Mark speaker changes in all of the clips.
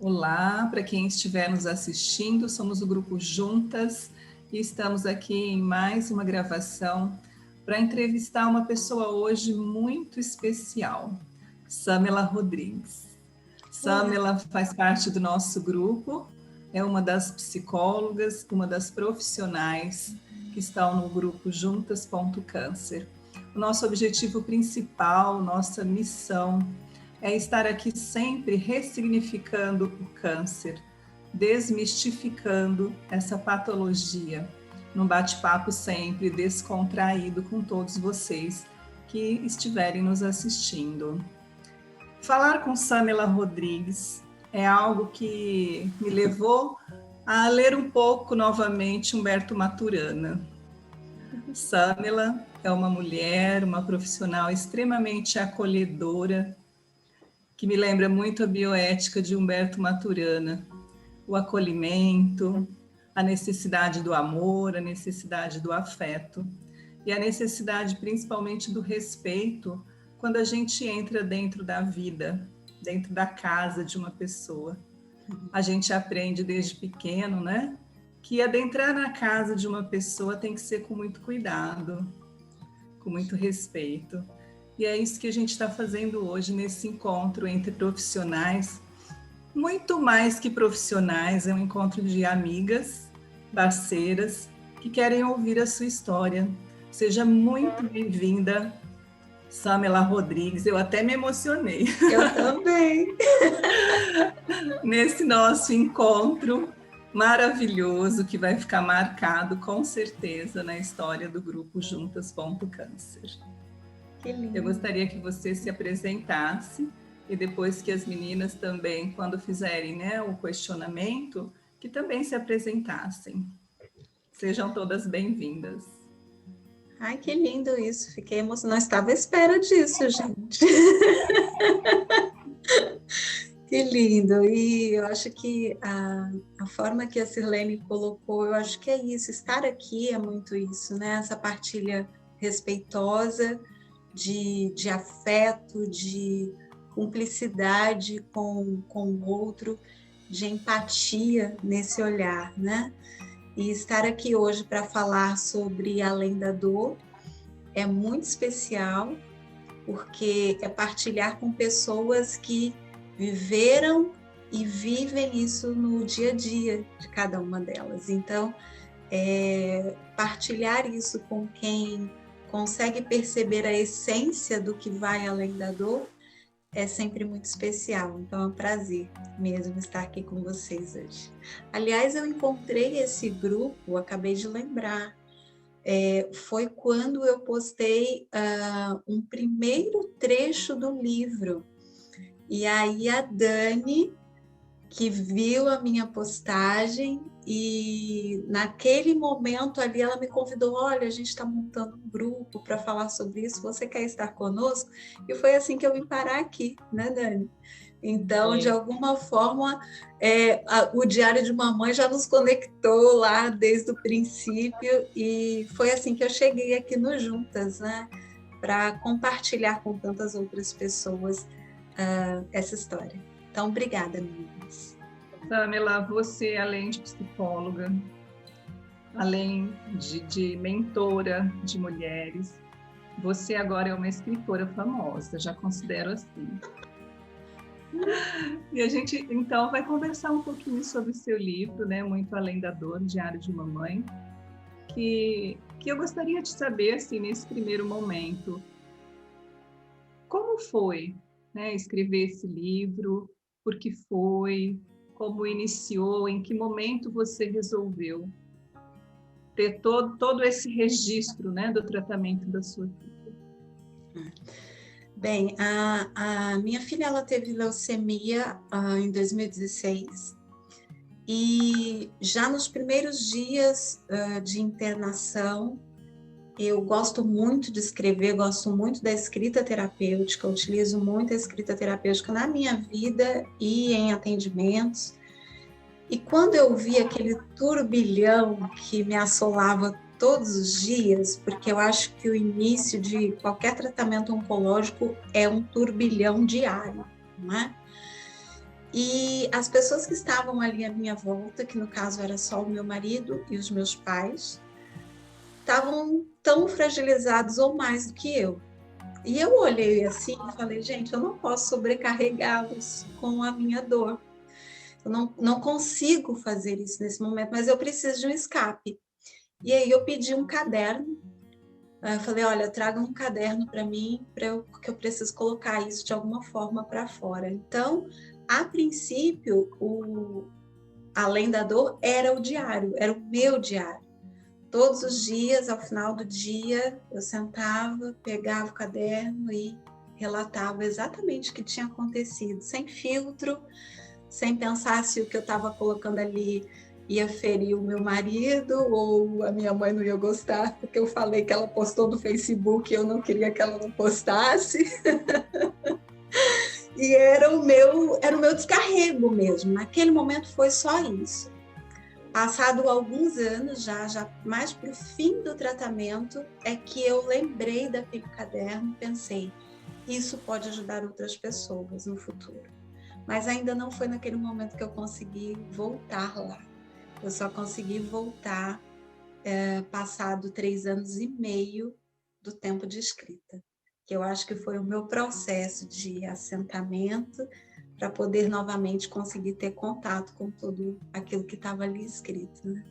Speaker 1: Olá, para quem estiver nos assistindo, somos o Grupo Juntas e estamos aqui em mais uma gravação para entrevistar uma pessoa hoje muito especial, Samela Rodrigues. Samela faz parte do nosso grupo, é uma das psicólogas, uma das profissionais que estão no grupo Juntas.Câncer. O nosso objetivo principal, nossa missão é estar aqui sempre ressignificando o câncer, desmistificando essa patologia, num bate-papo sempre descontraído com todos vocês que estiverem nos assistindo. Falar com Samela Rodrigues é algo que me levou a ler um pouco novamente Humberto Maturana. Samela é uma mulher, uma profissional extremamente acolhedora, que me lembra muito a bioética de Humberto Maturana, o acolhimento, a necessidade do amor, a necessidade do afeto e a necessidade principalmente do respeito quando a gente entra dentro da vida, dentro da casa de uma pessoa. A gente aprende desde pequeno, né, que adentrar na casa de uma pessoa tem que ser com muito cuidado, com muito respeito. E é isso que a gente está fazendo hoje nesse encontro entre profissionais, muito mais que profissionais, é um encontro de amigas, parceiras, que querem ouvir a sua história. Seja muito bem-vinda, Samela Rodrigues. Eu até me emocionei.
Speaker 2: Eu também.
Speaker 1: Nesse nosso encontro maravilhoso, que vai ficar marcado com certeza na história do grupo Juntas.Câncer. Eu gostaria que você se apresentasse e depois que as meninas também, quando fizerem, né, o questionamento, que também se apresentassem. Sejam todas bem-vindas.
Speaker 2: Ai, que lindo isso. Fiquei emocionada. Não estava à espera disso, gente. Que lindo. E eu acho que a forma que a Sirlene colocou, eu acho que é isso. Estar aqui é muito isso, né? Essa partilha respeitosa, de afeto, de cumplicidade com o outro, de empatia nesse olhar, né? E estar aqui hoje para falar sobre Além da Dor é muito especial, porque é partilhar com pessoas que viveram e vivem isso no dia a dia de cada uma delas. Então, partilhar isso com quem consegue perceber a essência do que vai além da dor é sempre muito especial. Então é um prazer mesmo estar aqui com vocês hoje. Aliás, eu encontrei esse grupo, acabei de lembrar, foi quando eu postei um primeiro trecho do livro. E aí a Dani, que viu a minha postagem, e naquele momento ali ela me convidou, olha, a gente está montando um grupo para falar sobre isso, você quer estar conosco? E foi assim que eu vim parar aqui, né, Dani? Então, de alguma forma, o Diário de Mamãe já nos conectou lá desde o princípio, e foi assim que eu cheguei aqui no Juntas, né, para compartilhar com tantas outras pessoas essa história. Então, obrigada, meninas.
Speaker 1: Samela, você, além de psicóloga, além de mentora de mulheres, você agora é uma escritora famosa, já considero assim. E a gente, então, vai conversar um pouquinho sobre o seu livro, né, Muito Além da Dor, Diário de Mamãe, que eu gostaria de saber, assim, nesse primeiro momento, como foi, né, escrever esse livro, por que foi, como iniciou, em que momento você resolveu ter todo esse registro, né, do tratamento da sua filha?
Speaker 2: Bem, a minha filha ela teve leucemia em 2016 e já nos primeiros dias de internação, eu gosto muito de escrever, gosto muito da escrita terapêutica, utilizo muito a escrita terapêutica na minha vida e em atendimentos. E quando eu vi aquele turbilhão que me assolava todos os dias, porque eu acho que o início de qualquer tratamento oncológico é um turbilhão diário, não é? E as pessoas que estavam ali à minha volta, que no caso era só o meu marido e os meus pais, estavam tão fragilizados ou mais do que eu. E eu olhei assim e falei, gente, eu não posso sobrecarregá-los com a minha dor. Eu não consigo fazer isso nesse momento, mas eu preciso de um escape. E aí eu pedi um caderno. Eu falei, olha, traga um caderno para mim, porque eu preciso colocar isso de alguma forma para fora. Então, a princípio, Além da Dor era o diário, era o meu diário. Todos os dias, ao final do dia, eu sentava, pegava o caderno e relatava exatamente o que tinha acontecido, sem filtro, sem pensar se o que eu estava colocando ali ia ferir o meu marido ou a minha mãe não ia gostar, porque eu falei que ela postou no Facebook e eu não queria que ela não postasse. E era o meu descarrego mesmo. Naquele momento foi só isso. Passado alguns anos, já mais para o fim do tratamento, é que eu lembrei daquele caderno e pensei, isso pode ajudar outras pessoas no futuro. Mas ainda não foi naquele momento que eu consegui voltar lá. Eu só consegui voltar passado 3 anos e meio do tempo de escrita, que eu acho que foi o meu processo de assentamento para poder novamente conseguir ter contato com tudo aquilo que estava ali escrito, né?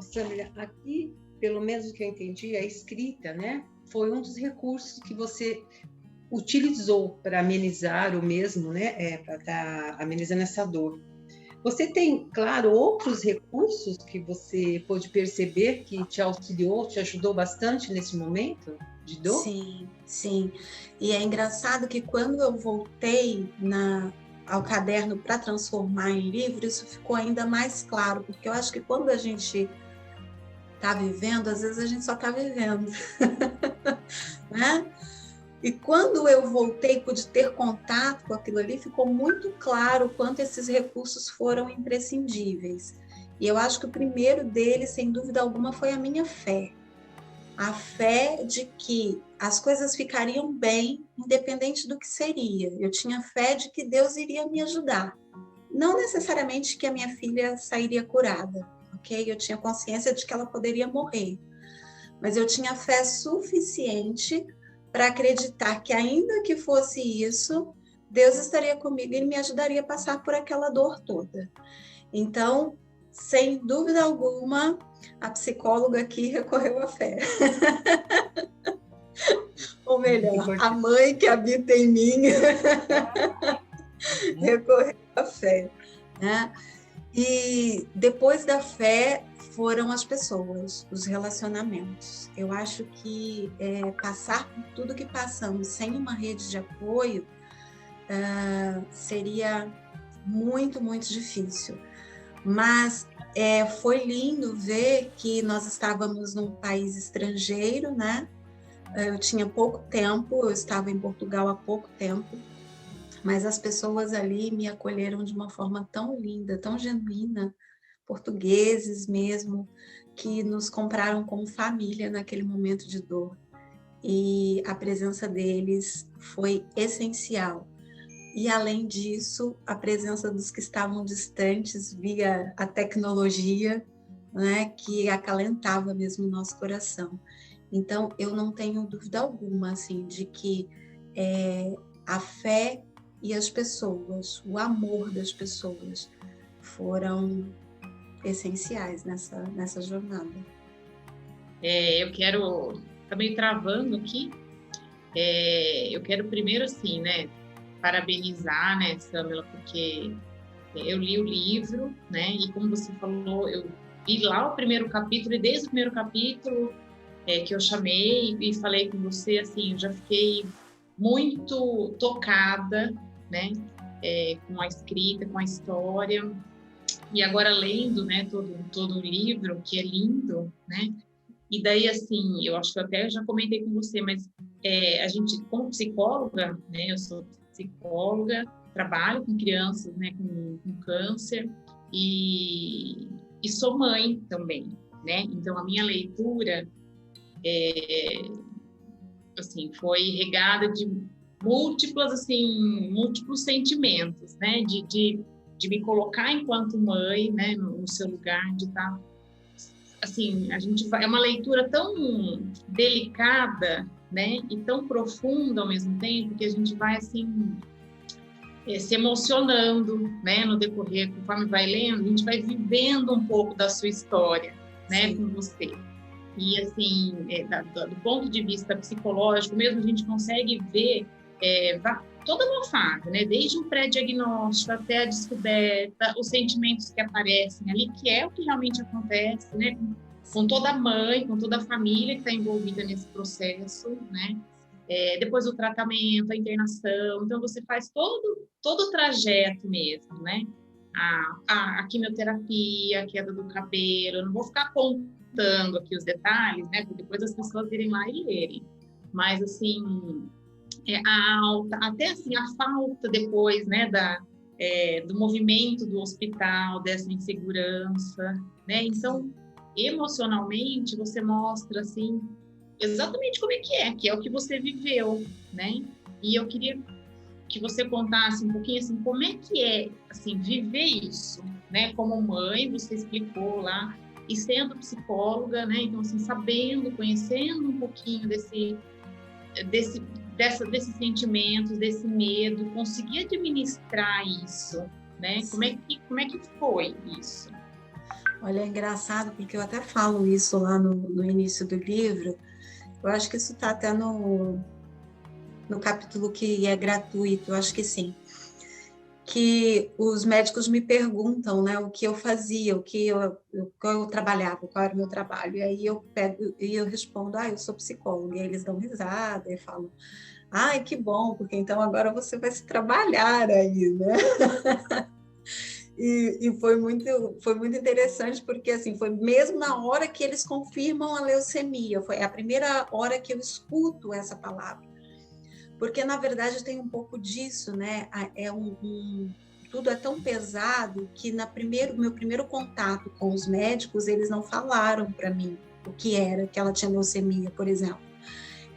Speaker 3: Samila, aqui, pelo menos o que eu entendi, a escrita, né, foi um dos recursos que você utilizou para amenizar o mesmo, né, para estar amenizando essa dor. Você tem, claro, outros recursos que você pôde perceber que te auxiliou, te ajudou bastante nesse momento de dor?
Speaker 2: Sim, sim. E é engraçado que quando eu voltei ao caderno para transformar em livro, isso ficou ainda mais claro, porque eu acho que quando a gente está vivendo, às vezes a gente só está vivendo, né? E quando eu voltei, pude ter contato com aquilo ali, ficou muito claro o quanto esses recursos foram imprescindíveis. E eu acho que o primeiro deles, sem dúvida alguma, foi a minha fé. A fé de que as coisas ficariam bem, independente do que seria. Eu tinha fé de que Deus iria me ajudar. Não necessariamente que a minha filha sairia curada, ok? Eu tinha consciência de que ela poderia morrer. Mas eu tinha fé suficiente para acreditar que, ainda que fosse isso, Deus estaria comigo e me ajudaria a passar por aquela dor toda. Então, sem dúvida alguma, a psicóloga aqui recorreu à fé. Ou melhor, a mãe que habita em mim recorreu à fé, né? E depois da fé foram as pessoas, os relacionamentos. Eu acho que passar por tudo que passamos sem uma rede de apoio seria muito, muito difícil. Mas foi lindo ver que nós estávamos num país estrangeiro, né? Eu tinha pouco tempo, eu estava em Portugal há pouco tempo, mas as pessoas ali me acolheram de uma forma tão linda, tão genuína, portugueses mesmo, que nos compraram como família naquele momento de dor. E a presença deles foi essencial. E, além disso, a presença dos que estavam distantes via a tecnologia, né, que acalentava mesmo o nosso coração. Então, eu não tenho dúvida alguma assim, de que a fé e as pessoas, o amor das pessoas foram essenciais nessa jornada.
Speaker 4: Eu quero, tá meio travando aqui, eu quero primeiro, assim, né, parabenizar, né, Samila, porque eu li o livro, né, e como você falou, eu vi lá o primeiro capítulo, e desde o primeiro capítulo que eu chamei e falei com você, assim, eu já fiquei muito tocada, né, com a escrita, com a história, e agora lendo, né, todo o livro, que é lindo, né, e daí, assim, eu acho que eu até já comentei com você, mas a gente, como psicóloga, né, eu sou psicóloga, trabalho com crianças, né, com câncer, e sou mãe também, né, então a minha leitura, assim, foi regada múltiplos sentimentos, né? De me colocar enquanto mãe, né? No seu lugar, de estar... Assim, é uma leitura tão delicada, né? E tão profunda ao mesmo tempo, que a gente vai, assim, se emocionando, né? No decorrer, conforme vai lendo, a gente vai vivendo um pouco da sua história, né?
Speaker 2: Sim.
Speaker 4: Com você. E, assim, do ponto de vista psicológico mesmo, a gente consegue ver toda uma fase, né? Desde o pré-diagnóstico até a descoberta, os sentimentos que aparecem ali, que é o que realmente acontece, né? Com toda a mãe, com toda a família que está envolvida nesse processo, né? Depois o tratamento, a internação, então você faz todo o trajeto mesmo, né? A quimioterapia, a queda do cabelo, eu não vou ficar contando aqui os detalhes, né? Porque depois as pessoas irem lá e lerem. Mas, assim, até assim, a falta depois, né, do movimento do hospital, dessa insegurança, né? Então, emocionalmente, você mostra, assim, exatamente como que é o que você viveu, né? E eu queria que você contasse um pouquinho, assim, como é que é, assim, viver isso, né? Como mãe, você explicou lá, e sendo psicóloga, né? Então, assim, sabendo, conhecendo um pouquinho desses sentimentos, desse medo, conseguir administrar isso, né? Como é que foi isso?
Speaker 2: Olha, é engraçado, porque eu até falo isso lá no início do livro. Eu acho que isso está até no capítulo que é gratuito, eu acho que sim. Que os médicos me perguntam, né, o que eu fazia, o que eu trabalhava, qual era o meu trabalho. E aí eu pego e eu respondo, eu sou psicóloga. E aí eles dão risada e falam, ai, que bom, porque então agora você vai se trabalhar aí, né? E foi muito interessante, porque assim, foi mesmo na hora que eles confirmam a leucemia, foi a primeira hora que eu escuto essa palavra. Porque, na verdade, tem um pouco disso, né? Tudo é tão pesado que meu primeiro contato com os médicos, eles não falaram para mim o que era, que ela tinha leucemia, por exemplo.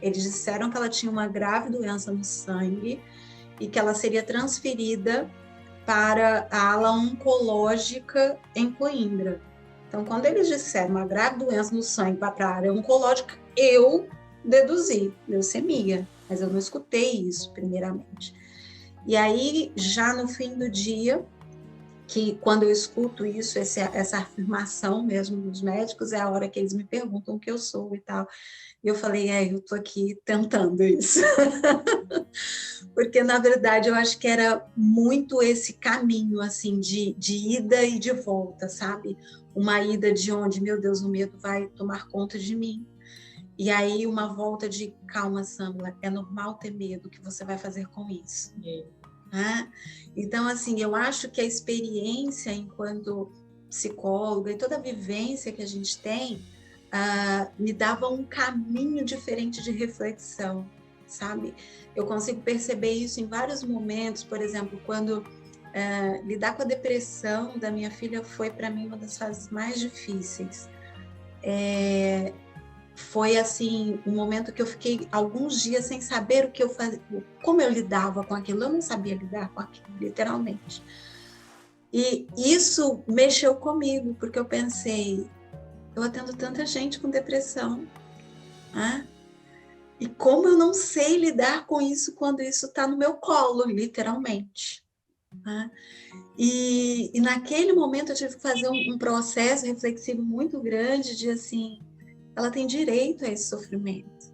Speaker 2: Eles disseram que ela tinha uma grave doença no sangue e que ela seria transferida para a ala oncológica em Coimbra. Então, quando eles disseram uma grave doença no sangue para a área oncológica, eu deduzi leucemia, mas eu não escutei isso primeiramente. E aí, já no fim do dia, que quando eu escuto isso, essa afirmação mesmo dos médicos, é a hora que eles me perguntam o que eu sou e tal. E eu falei, eu estou aqui tentando isso. Porque, na verdade, eu acho que era muito esse caminho, assim, de ida e de volta, sabe? Uma ida de onde, meu Deus, o medo vai tomar conta de mim. E aí uma volta de, calma, Samila, é normal ter medo, o que você vai fazer com isso? Né? Então, assim, eu acho que a experiência enquanto psicóloga e toda a vivência que a gente tem me dava um caminho diferente de reflexão, sabe? Eu consigo perceber isso em vários momentos, por exemplo, quando lidar com a depressão da minha filha foi, para mim, uma das fases mais difíceis. Foi, assim, um momento que eu fiquei alguns dias sem saber o que eu fazia, como eu lidava com aquilo. Eu não sabia lidar com aquilo, literalmente. E isso mexeu comigo, porque eu pensei, eu atendo tanta gente com depressão, né? E como eu não sei lidar com isso quando isso está no meu colo, literalmente. Né? E naquele momento eu tive que fazer um processo reflexivo muito grande de, assim, ela tem direito a esse sofrimento.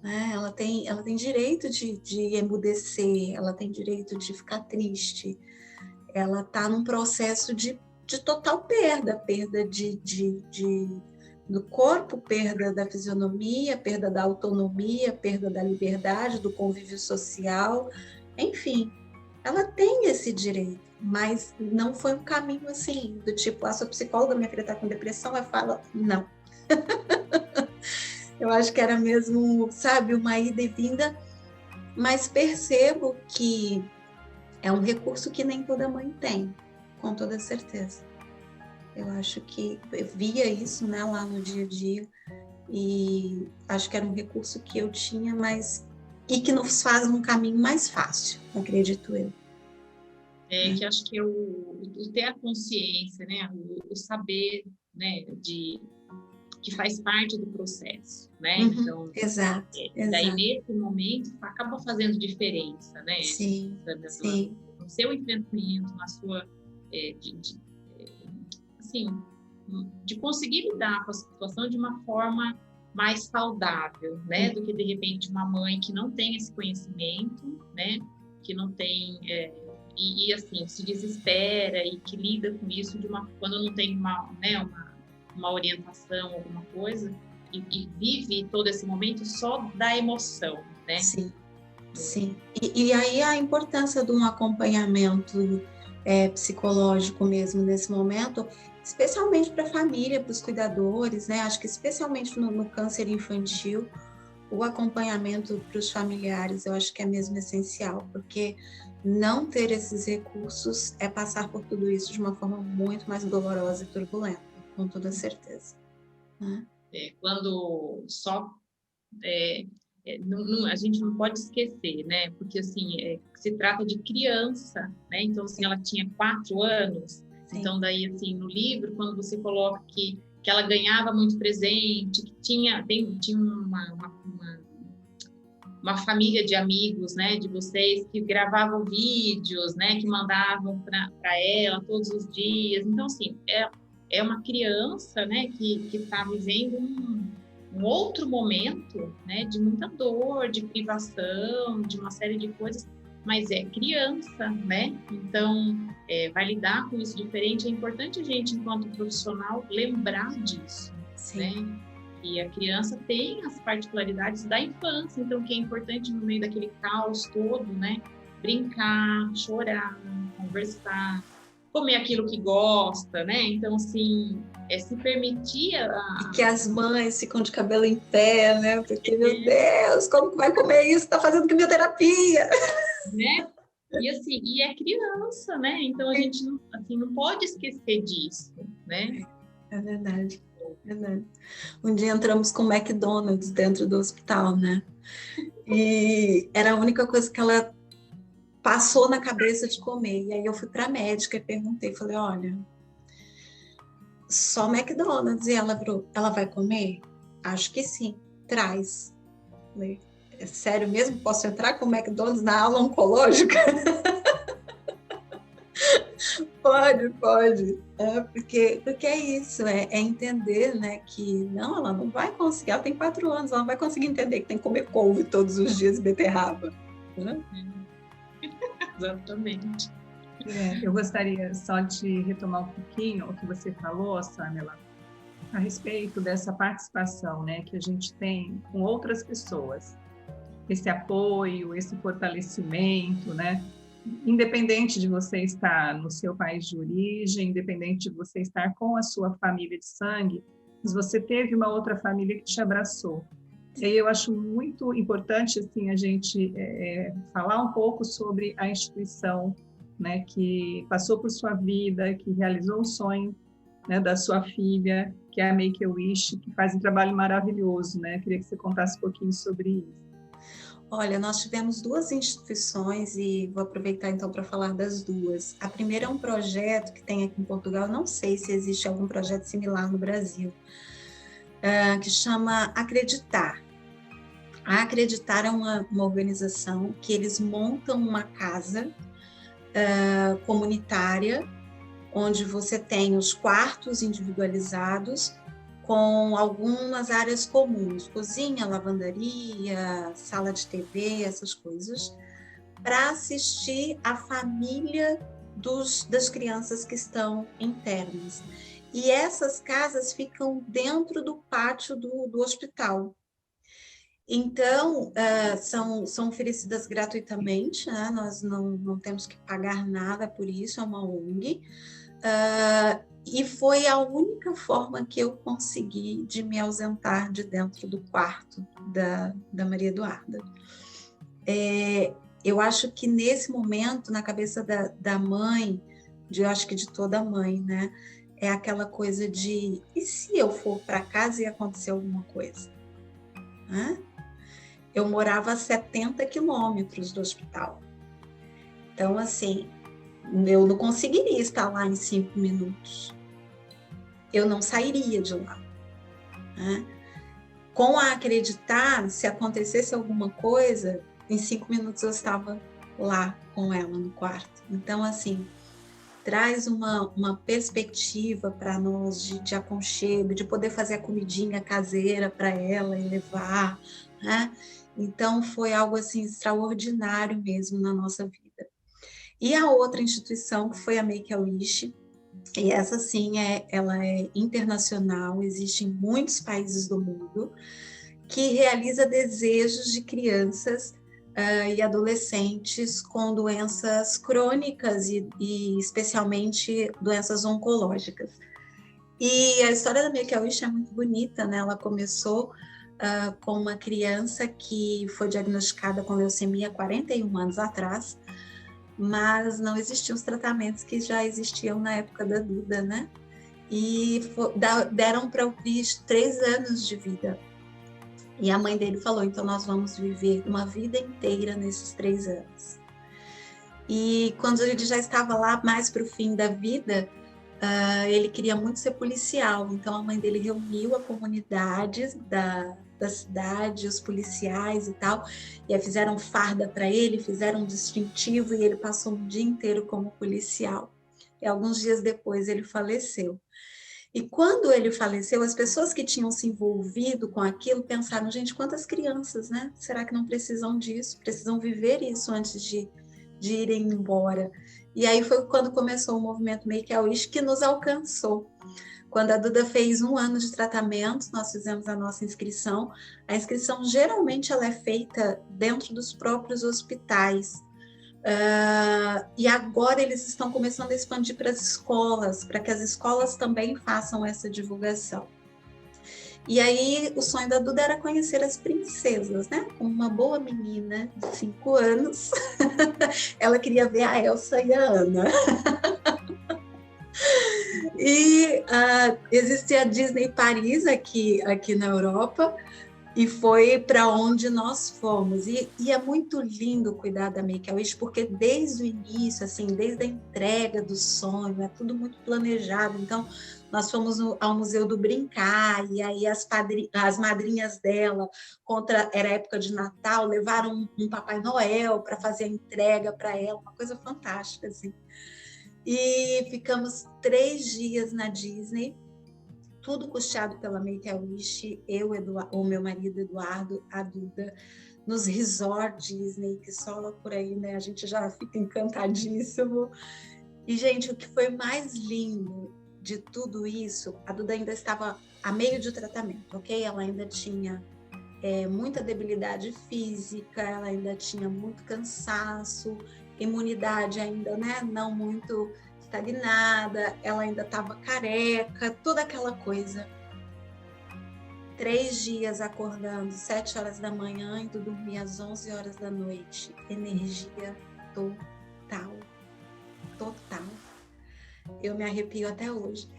Speaker 2: Né? Ela tem direito de emudecer, ela tem direito de ficar triste. Ela está num processo de total perda do corpo, perda da fisionomia, perda da autonomia, perda da liberdade, do convívio social, enfim, ela tem esse direito, mas não foi um caminho assim, do tipo, sou psicóloga, minha filha está com depressão, eu falo, não. Eu acho que era mesmo, sabe, uma ida e vinda, mas percebo que é um recurso que nem toda mãe tem, com toda certeza. Eu acho que eu via isso, né, lá no dia a dia, e acho que era um recurso que eu tinha, mas e que nos faz um caminho mais fácil, acredito eu.
Speaker 4: Que acho que é o ter a consciência, né, o saber, né, que faz parte do processo, né? Então,
Speaker 2: exato.
Speaker 4: Daí nesse momento acaba fazendo diferença, né?
Speaker 2: Sim.
Speaker 4: No seu enfrentamento, na sua assim, de conseguir lidar com a situação de uma forma mais saudável, né? Do que de repente uma mãe que não tem esse conhecimento, né? Que não tem e assim se desespera e que lida com isso quando não tem uma orientação, alguma coisa, e vive todo esse momento só da emoção, né?
Speaker 2: Sim. E aí a importância de um acompanhamento psicológico mesmo nesse momento, especialmente para a família, para os cuidadores, né? Acho que especialmente no câncer infantil, o acompanhamento para os familiares, eu acho que é mesmo essencial, porque não ter esses recursos é passar por tudo isso de uma forma muito mais dolorosa e turbulenta, com toda certeza. Né?
Speaker 4: Quando só... a gente não pode esquecer, né? Porque, assim, se trata de criança, né? Então, assim, ela tinha 4 anos. Sim. Então, daí, assim, no livro, quando você coloca que ela ganhava muito presente, que tinha uma família de amigos, né, de vocês, que gravavam vídeos, né, que mandavam para ela todos os dias. Então, assim, é uma criança, né, que está vivendo um outro momento, né, de muita dor, de privação, de uma série de coisas, mas é criança, né? Então, vai lidar com isso diferente. É importante a gente, enquanto profissional, lembrar disso, né? E a criança tem as particularidades da infância, então que é importante no meio daquele caos todo, né? Brincar, chorar, conversar, comer aquilo que gosta, né? Então, assim, se permitir...
Speaker 2: E que as mães ficam de cabelo em pé, né? Porque, meu Deus, como que vai comer isso? Tá fazendo quimioterapia!
Speaker 4: Né? E, assim, e é criança, né? Então, a gente não pode esquecer disso, né?
Speaker 2: É verdade. Um dia entramos com o McDonald's dentro do hospital, né? E era a única coisa que ela passou na cabeça de comer. E aí eu fui para a médica e perguntei, falei, olha, só McDonald's. E ela falou, ela vai comer? Acho que sim, traz. Falei, é sério mesmo? Posso entrar com o McDonald's na aula oncológica? Pode. Porque é isso, é entender, né, que não, ela não vai conseguir, ela tem 4 anos, ela não vai conseguir entender que tem que comer couve todos os dias e beterraba. Né?
Speaker 4: Exatamente.
Speaker 1: Eu gostaria só de retomar um pouquinho o que você falou, Samela, a respeito dessa participação, né, que a gente tem com outras pessoas, esse apoio, esse fortalecimento, né? Independente de você estar no seu país de origem, independente de você estar com a sua família de sangue, mas você teve uma outra família que te abraçou. E aí eu acho muito importante assim a gente falar um pouco sobre a instituição, né, que passou por sua vida, que realizou um sonho, né, da sua filha, que é a Make-A-Wish, que faz um trabalho maravilhoso, né? Queria que você contasse um pouquinho sobre isso.
Speaker 2: Olha, nós tivemos 2 instituições e vou aproveitar então para falar das 2. A primeira é um projeto que tem aqui em Portugal, não sei se existe algum projeto similar no Brasil, que chama Acreditar. A Acreditar é uma organização que eles montam uma casa comunitária, onde você tem os quartos individualizados, com algumas áreas comuns, cozinha, lavandaria, sala de TV, essas coisas, para assistir a família das crianças que estão internas. E essas casas ficam dentro do pátio do hospital. Então, são oferecidas gratuitamente, né? Nós não temos que pagar nada por isso, é uma ONG. E foi a única forma que eu consegui de me ausentar de dentro do quarto da Maria Eduarda. Eu acho que nesse momento, na cabeça da mãe, eu acho que de toda mãe, né, é aquela coisa de, e se eu for para casa e acontecer alguma coisa? Né? eu morava a 70 quilômetros do hospital. Então, assim, eu não conseguiria estar lá em 5 minutos. Eu não sairia de lá, né? Com a acreditar, se acontecesse alguma coisa, em 5 minutos eu estava lá com ela no quarto. Então, assim, traz uma perspectiva para nós de aconchego, de poder fazer a comidinha caseira para ela e levar, né? Então, foi algo assim extraordinário mesmo na nossa vida. E a outra instituição que foi a Make-A-Wish, e essa sim, ela é internacional, existe em muitos países do mundo, que realiza desejos de crianças e adolescentes com doenças crônicas e especialmente doenças oncológicas. E a história da Make-A-Wish é muito bonita, né? Ela começou com uma criança que foi diagnosticada com leucemia 41 anos atrás, mas não existiam os tratamentos que já existiam na época da Duda, né? E deram para o Cris 3 anos de vida. E a mãe dele falou, então nós vamos viver uma vida inteira nesses 3 anos. E quando ele já estava lá mais para o fim da vida, ele queria muito ser policial. Então a mãe dele reuniu a comunidade da cidade, os policiais e tal, e aí fizeram farda para ele, fizeram um distintivo e ele passou um dia inteiro como policial. E alguns dias depois ele faleceu. E quando ele faleceu, as pessoas que tinham se envolvido com aquilo pensaram, gente, quantas crianças, né? Será que não precisam disso? Precisam viver isso antes de irem embora. E aí foi quando começou o movimento Make-A-Wish que nos alcançou. Quando a Duda fez 1 ano de tratamento, nós fizemos a nossa inscrição. A inscrição, geralmente, ela é feita dentro dos próprios hospitais. E agora eles estão começando a expandir para as escolas, para que as escolas também façam essa divulgação. E aí o sonho da Duda era conhecer as princesas, né? Como uma boa menina de 5 anos, ela queria ver a Elsa e a Anna. E existe a Disney Paris aqui na Europa, e foi para onde nós fomos. E é muito lindo cuidar da Make-A-Wish, porque desde o início, assim, desde a entrega do sonho, é tudo muito planejado. Então, nós fomos ao Museu do Brincar, e aí as madrinhas dela, era época de Natal, levaram um Papai Noel para fazer a entrega para ela, uma coisa fantástica, assim. E ficamos 3 dias na Disney, tudo custeado pela Make-A-Wish, o meu marido Eduardo, a Duda, nos resorts Disney, que só por aí, né, a gente já fica encantadíssimo. E, gente, o que foi mais lindo de tudo isso, a Duda ainda estava a meio de tratamento, ok? Ela ainda tinha muita debilidade física, ela ainda tinha muito cansaço, imunidade ainda, né, não muito estagnada, ela ainda estava careca, toda aquela coisa. 3 dias acordando, 7 horas da manhã, indo dormir às 11 horas da noite. Energia total. Total. Eu me arrepio até hoje.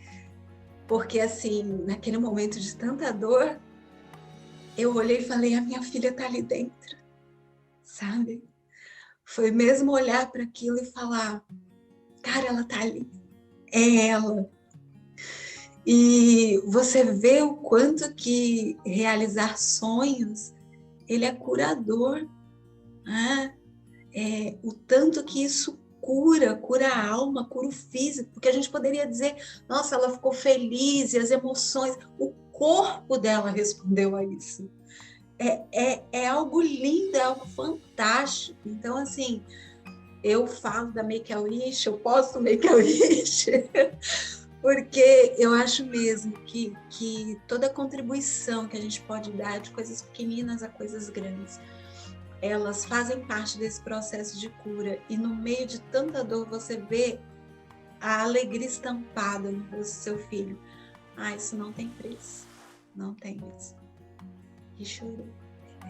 Speaker 2: Porque, assim, naquele momento de tanta dor, eu olhei e falei, a minha filha está ali dentro, sabe? Foi mesmo olhar para aquilo e falar, cara, ela tá ali, é ela. E você vê o quanto que realizar sonhos, ele é curador, né? O tanto que isso cura a alma, cura o físico, porque a gente poderia dizer, nossa, ela ficou feliz e as emoções, o corpo dela respondeu a isso. É algo lindo, é algo fantástico. Então, assim, eu falo da Make-A-Wish, eu posto Make-A-Wish, porque eu acho mesmo que toda contribuição que a gente pode dar, de coisas pequeninas a coisas grandes, elas fazem parte desse processo de cura. E no meio de tanta dor, você vê a alegria estampada no rosto do seu filho. Isso não tem preço. Não tem mesmo. E chorou.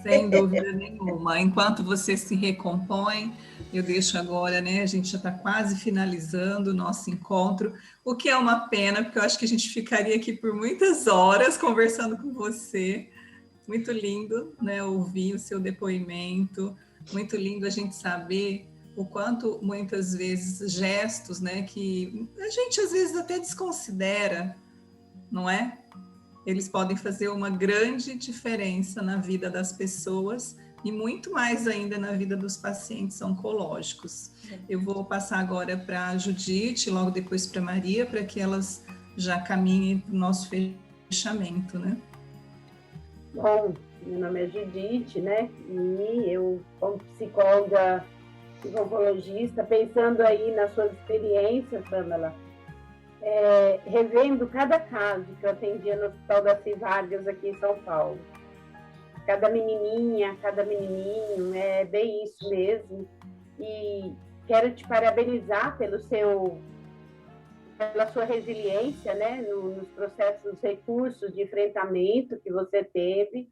Speaker 1: Sem dúvida nenhuma. Enquanto você se recompõe, eu deixo agora, né? A gente já está quase finalizando o nosso encontro, o que é uma pena, porque eu acho que a gente ficaria aqui por muitas horas conversando com você, Muito lindo, né, ouvir o seu depoimento, muito lindo a gente saber o quanto muitas vezes gestos, né, que a gente às vezes até desconsidera, não é? Eles podem fazer uma grande diferença na vida das pessoas e muito mais ainda na vida dos pacientes oncológicos. Eu vou passar agora para a Judite, logo depois para a Maria, para que elas já caminhem para o nosso fechamento, né?
Speaker 5: Bom, meu nome é Judite, né? E eu, como psicóloga e oncologista, pensando aí nas suas experiências, Pamela, revendo cada caso que eu atendia no Hospital da Vargas aqui em São Paulo. Cada menininha, cada menininho, é bem isso mesmo. E quero te parabenizar pela sua resiliência, né, nos processos, nos recursos de enfrentamento que você teve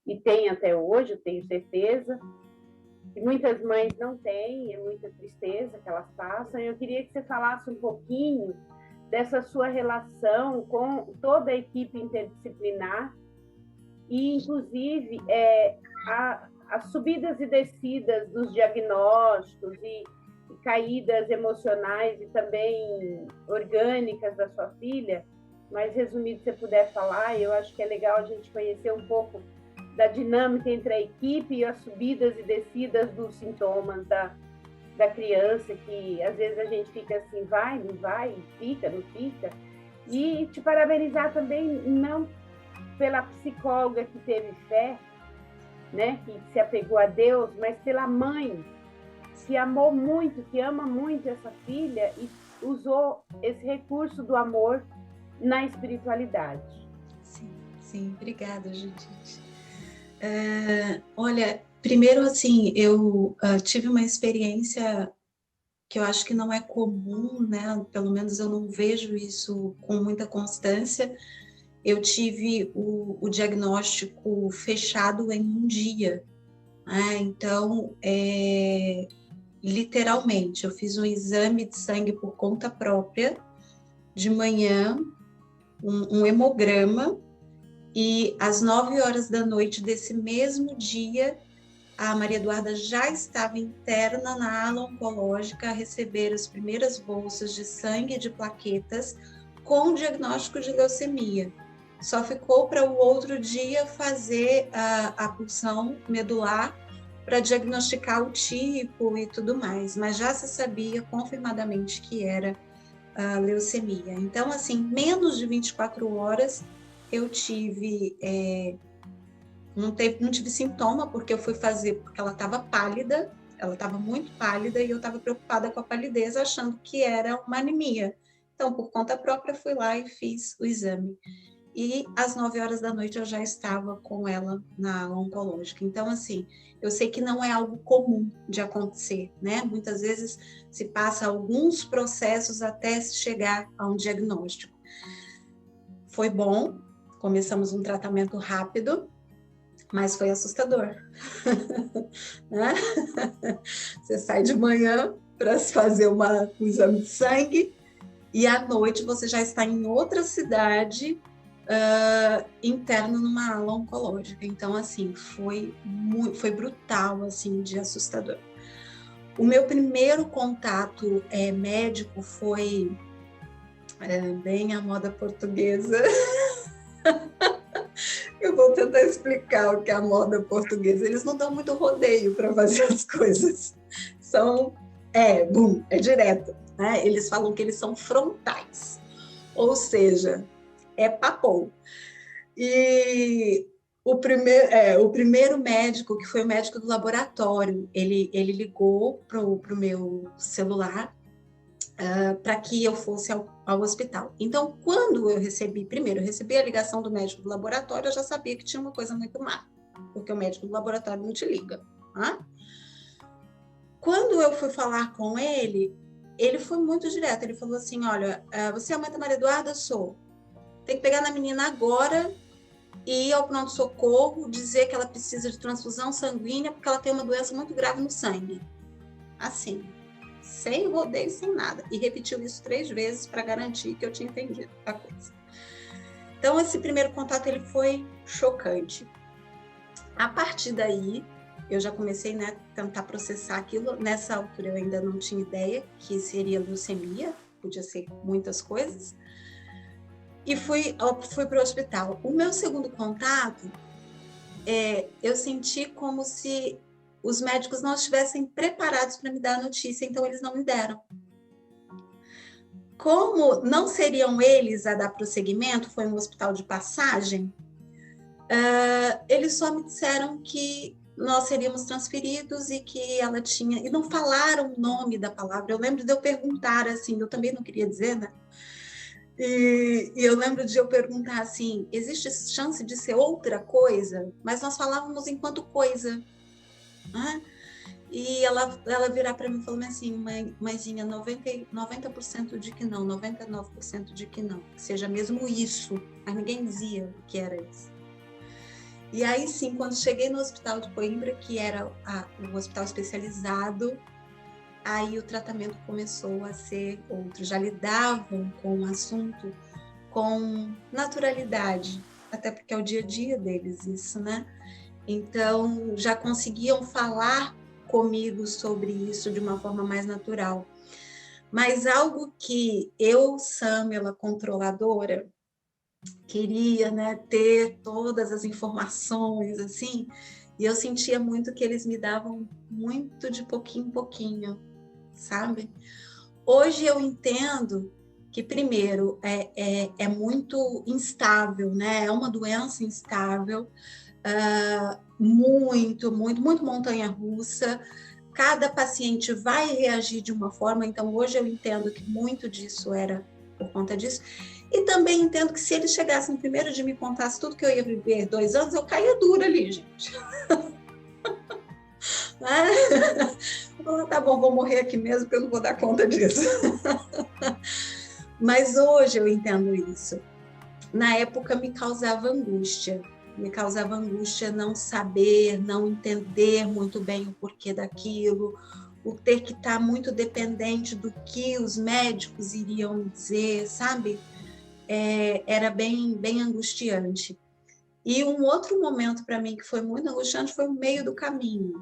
Speaker 5: e tem até hoje, eu tenho certeza. E muitas mães não têm, é muita tristeza que elas passam. Eu queria que você falasse um pouquinho dessa sua relação com toda a equipe interdisciplinar e, inclusive, as subidas e descidas dos diagnósticos e caídas emocionais e também orgânicas da sua filha. Mais resumido, se você puder falar, eu acho que é legal a gente conhecer um pouco da dinâmica entre a equipe e as subidas e descidas dos sintomas da criança, que às vezes a gente fica assim, vai, não vai, fica, não fica. E te parabenizar também, não pela psicóloga que teve fé, né, que se apegou a Deus, mas pela mãe que amou muito, que ama muito essa filha e usou esse recurso do amor na espiritualidade.
Speaker 2: Sim, obrigada, Judite. Olha, primeiro, assim, eu tive uma experiência que eu acho que não é comum, né? Pelo menos eu não vejo isso com muita constância. Eu tive o diagnóstico fechado em um dia, né? Então, literalmente, eu fiz um exame de sangue por conta própria, de manhã, um hemograma, e às 9h desse desse mesmo dia, a Maria Eduarda já estava interna na ala oncológica a receber as primeiras bolsas de sangue e de plaquetas com diagnóstico de leucemia. Só ficou para o outro dia fazer a punção medular para diagnosticar o tipo e tudo mais, mas já se sabia confirmadamente que era leucemia. Então, assim, menos de 24 horas eu tive, não tive sintoma, porque eu fui fazer, porque ela estava pálida, ela estava muito pálida e eu estava preocupada com a palidez, achando que era uma anemia. Então, por conta própria, fui lá e fiz o exame. E às 9h eu já estava com ela na ala oncológica. Então, assim, eu sei que não é algo comum de acontecer, né? Muitas vezes se passa alguns processos até se chegar a um diagnóstico. Foi bom, começamos um tratamento rápido, mas foi assustador. Né? Você sai de manhã para fazer um exame de sangue e à noite você já está em outra cidade, interno numa ala oncológica. Então, assim, foi brutal, assim, de assustador. O meu primeiro contato médico foi bem a moda portuguesa. Eu vou tentar explicar o que é a moda portuguesa. Eles não dão muito rodeio para fazer as coisas. É direto. Né? Eles falam que eles são frontais. Ou seja, papou. E o primeiro médico, que foi o médico do laboratório, ele ligou para o meu celular para que eu fosse ao hospital. Então, quando eu recebi a ligação do médico do laboratório, eu já sabia que tinha uma coisa muito má, porque o médico do laboratório não te liga. Né? Quando eu fui falar com ele foi muito direto. Ele falou assim, olha, você é a mãe da Maria Eduarda? Sou. Tem que pegar na menina agora e ir ao pronto-socorro, dizer que ela precisa de transfusão sanguínea porque ela tem uma doença muito grave no sangue. Assim, sem rodeio, sem nada. E repetiu isso 3 vezes para garantir que eu tinha entendido a coisa. Então, esse primeiro contato ele foi chocante. A partir daí, eu já comecei, né, a tentar processar aquilo. Nessa altura, eu ainda não tinha ideia que seria leucemia, podia ser muitas coisas. E fui para o hospital. O meu segundo contato, eu senti como se os médicos não estivessem preparados para me dar a notícia, então eles não me deram. Como não seriam eles a dar prosseguimento, foi um hospital de passagem, eles só me disseram que nós seríamos transferidos e que ela tinha... E não falaram o nome da palavra. Eu lembro de eu perguntar assim, eu também não queria dizer, né? E eu lembro de eu perguntar assim, existe chance de ser outra coisa? Mas nós falávamos enquanto coisa. Né? E ela virar para mim e falou assim, mãezinha, 90% de que não, 99% de que não. Que seja mesmo isso. Mas ninguém dizia o que era isso. E aí sim, quando cheguei no hospital de Coimbra, que era um hospital especializado, aí o tratamento começou a ser outro. Já lidavam com o assunto com naturalidade, até porque é o dia a dia deles isso, né? Então, já conseguiam falar comigo sobre isso de uma forma mais natural. Mas algo que eu, Sâmela, controladora, queria, né, ter todas as informações, assim, e eu sentia muito que eles me davam muito de pouquinho em pouquinho, sabe? Hoje eu entendo que, primeiro, é muito instável, né? É uma doença instável, muito montanha-russa. Cada paciente vai reagir de uma forma, então hoje eu entendo que muito disso era por conta disso. E também entendo que se eles chegassem primeiro de me contasse tudo que eu ia viver 2 anos, eu caía dura ali, gente. Tá bom, vou morrer aqui mesmo, porque eu não vou dar conta disso. Mas hoje eu entendo isso. Na época me causava angústia não saber, não entender muito bem o porquê daquilo, o ter que estar muito dependente do que os médicos iriam me dizer, sabe? Era bem angustiante. E um outro momento para mim que foi muito angustiante foi o meio do caminho.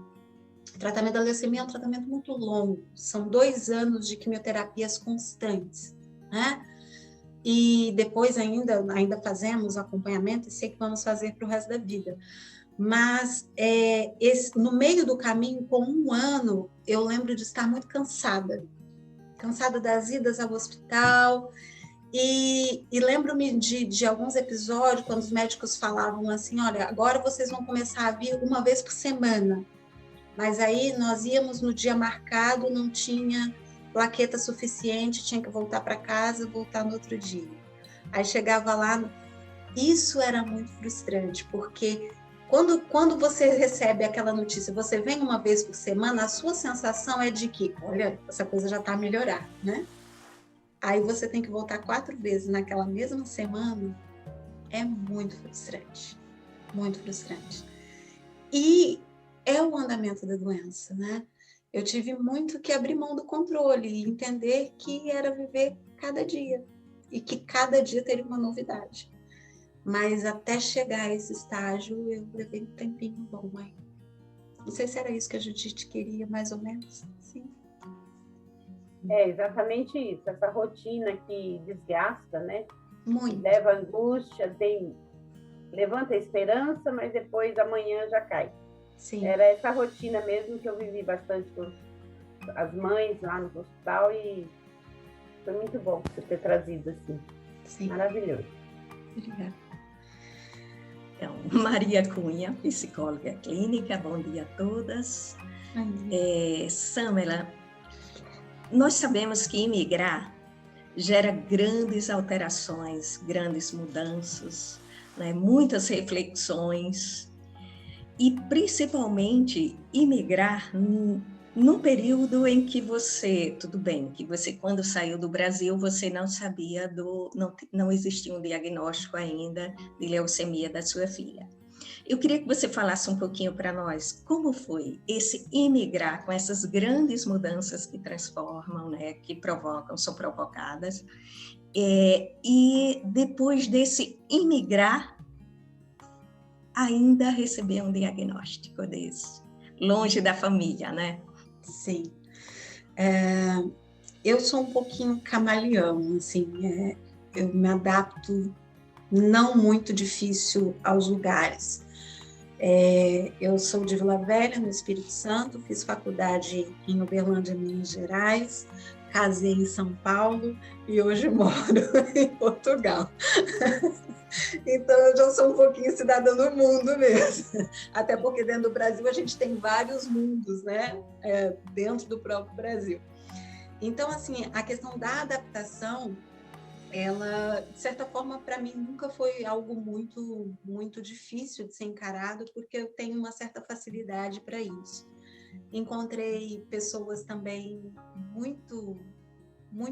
Speaker 2: O tratamento da leucemia é um tratamento muito longo, são 2 anos de quimioterapias constantes, né? E depois ainda fazemos acompanhamento e sei que vamos fazer para o resto da vida. Mas no meio do caminho, com 1 ano, eu lembro de estar muito cansada das idas ao hospital. E lembro-me de alguns episódios, quando os médicos falavam assim, olha, agora vocês vão começar a vir 1 vez por semana. Mas aí nós íamos no dia marcado, não tinha plaqueta suficiente, tinha que voltar para casa, voltar no outro dia. Aí chegava lá, isso era muito frustrante, porque quando você recebe aquela notícia, você vem 1 vez por semana, a sua sensação é de que, olha, essa coisa já está a melhorar, né? Aí você tem que voltar 4 vezes naquela mesma semana, é muito frustrante, muito frustrante. E é o andamento da doença, né? Eu tive muito que abrir mão do controle e entender que era viver cada dia e que cada dia teria uma novidade. Mas até chegar a esse estágio, eu levei um tempinho bom, mãe. Não sei se era isso que a Judite queria, mais ou menos. Sim.
Speaker 5: É exatamente isso, essa rotina que desgasta, né?
Speaker 2: Muito.
Speaker 5: Leva angústia, levanta a esperança, mas depois amanhã já cai.
Speaker 2: Sim.
Speaker 5: Era essa rotina mesmo que eu vivi bastante com as mães lá no hospital e foi muito bom você ter trazido assim.
Speaker 2: Sim.
Speaker 5: Maravilhoso.
Speaker 2: Obrigada.
Speaker 6: Então, Maria Cunha, psicóloga clínica, bom dia a todas. Sâmela, nós sabemos que imigrar gera grandes alterações, grandes mudanças, né? Muitas reflexões e principalmente imigrar num período em que você, tudo bem, que você quando saiu do Brasil você não sabia não existia um diagnóstico ainda de leucemia da sua filha. Eu queria que você falasse um pouquinho para nós como foi esse imigrar com essas grandes mudanças que transformam, né, que provocam, são provocadas, e depois desse imigrar, ainda receber um diagnóstico desse, longe da família, né?
Speaker 2: Sim. Eu sou um pouquinho camaleão, assim, eu me adapto não muito difícil aos lugares. Eu sou de Vila Velha, no Espírito Santo, fiz faculdade em Uberlândia, Minas Gerais, casei em São Paulo e hoje moro em Portugal. Então, eu já sou um pouquinho cidadã do mundo mesmo. Até porque dentro do Brasil a gente tem vários mundos, né? Dentro do próprio Brasil. Então, assim, a questão da adaptação, ela, de certa forma, para mim, nunca foi algo muito difícil de ser encarado, porque eu tenho uma certa facilidade para isso. Encontrei pessoas também muito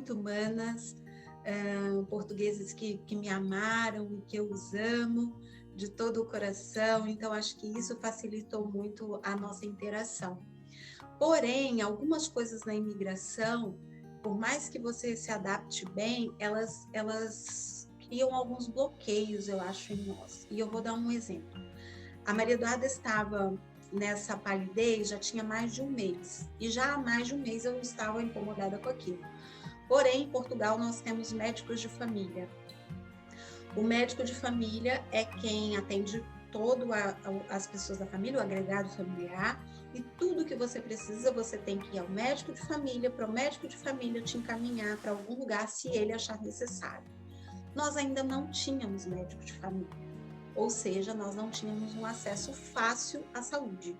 Speaker 2: humanas, portugueses que me amaram e que eu os amo de todo o coração, então acho que isso facilitou muito a nossa interação. Porém, algumas coisas na imigração, por mais que você se adapte bem, elas criam alguns bloqueios, eu acho, em nós. E eu vou dar um exemplo. A Maria Eduarda estava nessa palidez já tinha mais de um mês, e já há mais de um mês eu estava incomodada com aquilo. Porém, em Portugal, nós temos médicos de família. O médico de família é quem atende as pessoas da família, o agregado familiar, e tudo que você precisa, você tem que ir ao médico de família, para o médico de família te encaminhar para algum lugar, se ele achar necessário. Nós ainda não tínhamos médico de família, ou seja, nós não tínhamos um acesso fácil à saúde.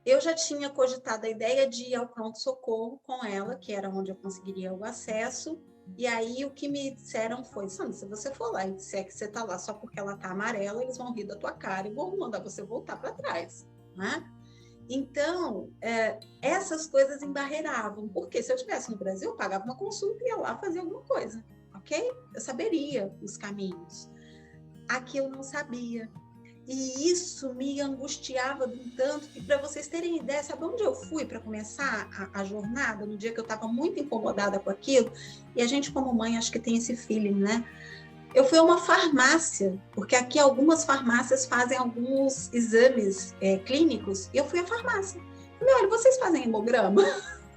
Speaker 2: Eu já tinha cogitado a ideia de ir ao pronto-socorro com ela, que era onde eu conseguiria o acesso, e aí o que me disseram foi, Sandra, se você for lá e disser que você está lá só porque ela está amarela, eles vão rir da tua cara e vão mandar você voltar para trás, né? Então, essas coisas embarreiravam, porque se eu estivesse no Brasil, eu pagava uma consulta e ia lá fazer alguma coisa, ok? Eu saberia os caminhos. Aqui eu não sabia. E isso me angustiava de um tanto que, para vocês terem ideia, sabe onde eu fui para começar a jornada? No dia que eu estava muito incomodada com aquilo, e a gente como mãe acho que tem esse feeling, né? Eu fui a uma farmácia, porque aqui algumas farmácias fazem alguns exames clínicos, e eu fui à farmácia. Falei, olha, vocês fazem hemograma?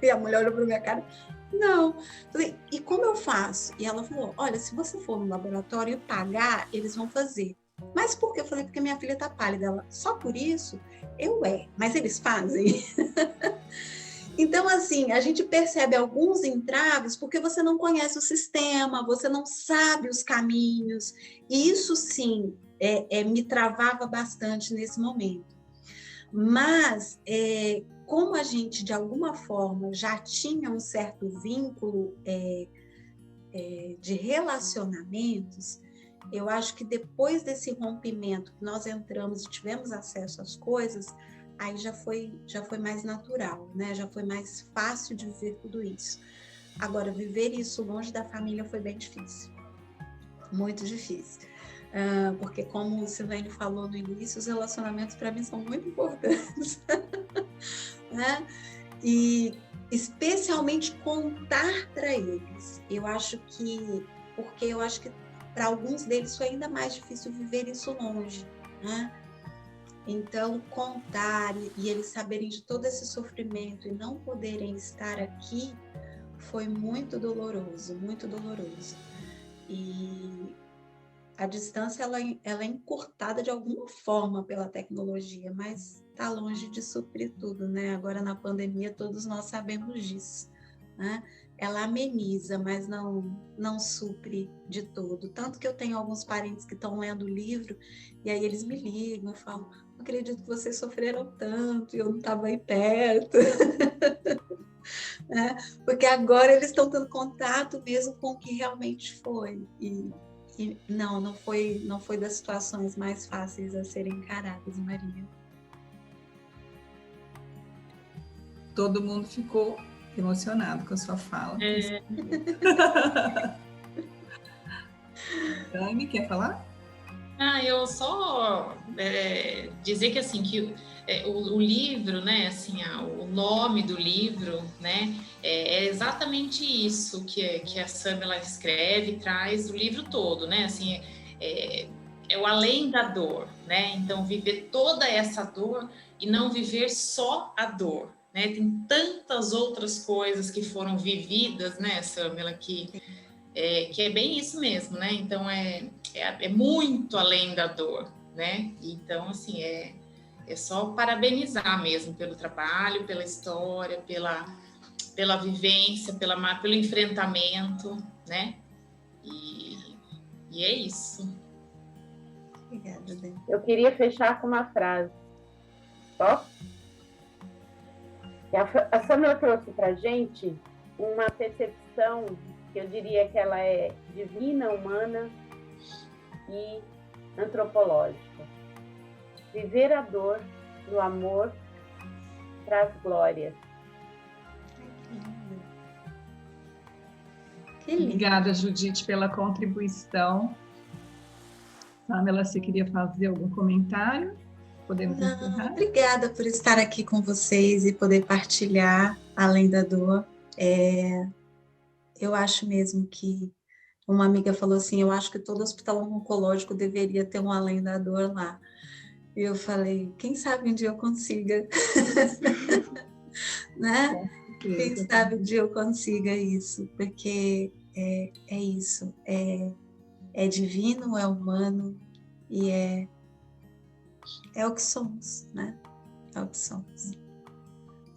Speaker 2: E a mulher olhou para minha cara, não. Falei, e como eu faço? E ela falou, olha, se você for no laboratório e pagar, eles vão fazer. Mas por quê? Eu falei, porque minha filha tá pálida. Ela, só por isso? Mas eles fazem? Então, assim, a gente percebe alguns entraves porque você não conhece o sistema, você não sabe os caminhos. E isso, sim, me travava bastante nesse momento. Mas, como a gente, de alguma forma, já tinha um certo vínculo de relacionamentos, eu acho que depois desse rompimento que nós entramos e tivemos acesso às coisas, aí já foi mais natural, né? Já foi mais fácil de viver tudo isso. Agora, viver isso longe da família foi bem difícil, muito difícil. Porque, como o Silvênio falou no início, os relacionamentos para mim são muito importantes. Né? E especialmente contar para eles. Porque eu acho que para alguns deles foi ainda mais difícil viver isso longe, né? Então, contar e eles saberem de todo esse sofrimento e não poderem estar aqui foi muito doloroso, muito doloroso. E a distância ela é encurtada de alguma forma pela tecnologia, mas está longe de suprir tudo, né? Agora na pandemia todos nós sabemos disso, né? Ela ameniza, mas não supre de todo. Tanto que eu tenho alguns parentes que estão lendo o livro e aí eles me ligam e falam, não acredito que vocês sofreram tanto e eu não estava aí perto. Né? Porque agora eles estão tendo contato mesmo com o que realmente foi. E não foi das situações mais fáceis a serem encaradas, Maria.
Speaker 1: Todo mundo ficou emocionado com a sua fala. Dani, quer falar?
Speaker 4: Eu só dizer que assim que o livro, né, assim, o nome do livro, né, é exatamente isso que a Samela escreve, traz o livro todo, né, assim, é o além da dor, né? Então, viver toda essa dor e não viver só a dor, né? Tem tantas outras coisas que foram vividas, né, Samela, que é bem isso mesmo, né? Então, é muito além da dor, né? Então, assim, é só parabenizar mesmo pelo trabalho, pela história, pela vivência, pelo enfrentamento, né? E é isso.
Speaker 2: Obrigada, Dê.
Speaker 5: Eu queria fechar com uma frase. Posso? A Samela trouxe para a gente uma percepção que eu diria que ela é divina, humana e antropológica. Viver a dor no amor traz glória.
Speaker 2: Que lindo.
Speaker 1: Obrigada, Judite, pela contribuição. Samela, você queria fazer algum comentário? Podemos encerrar?
Speaker 2: Obrigada por estar aqui com vocês e poder partilhar além da dor. Eu acho mesmo que uma amiga falou assim, eu acho que todo hospital oncológico deveria ter um além da dor lá. E eu falei, quem sabe um dia eu consiga, né? Quem sabe um dia eu consiga isso, porque é isso, é divino, é humano e é o que somos, né? É o que somos.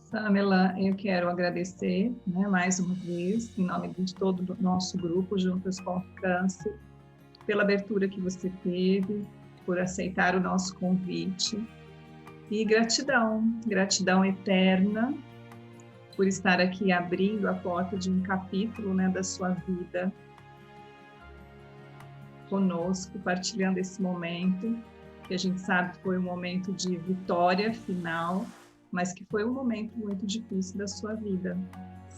Speaker 1: Samela, eu quero agradecer, né, mais uma vez, em nome de todo o nosso grupo, Juntas contra o Câncer, pela abertura que você teve, por aceitar o nosso convite. E gratidão eterna por estar aqui abrindo a porta de um capítulo, né, da sua vida conosco, partilhando esse momento, que a gente sabe que foi um momento de vitória final, mas que foi um momento muito difícil da sua vida,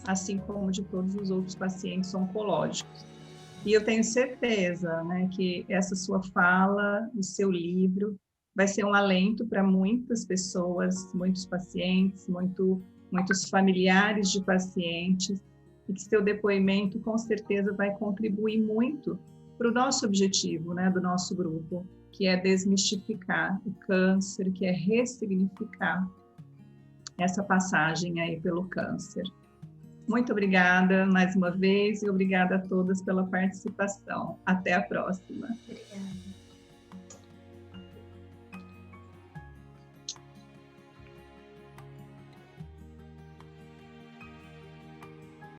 Speaker 1: assim como de todos os outros pacientes oncológicos. E eu tenho certeza, né, que essa sua fala, o seu livro, vai ser um alento para muitas pessoas, muitos pacientes, muitos familiares de pacientes, e que seu depoimento com certeza vai contribuir muito para o nosso objetivo, né, do nosso grupo, que é desmistificar o câncer, que é ressignificar essa passagem aí pelo câncer. Muito obrigada mais uma vez e obrigada a todas pela participação. Até a próxima.
Speaker 2: Obrigada.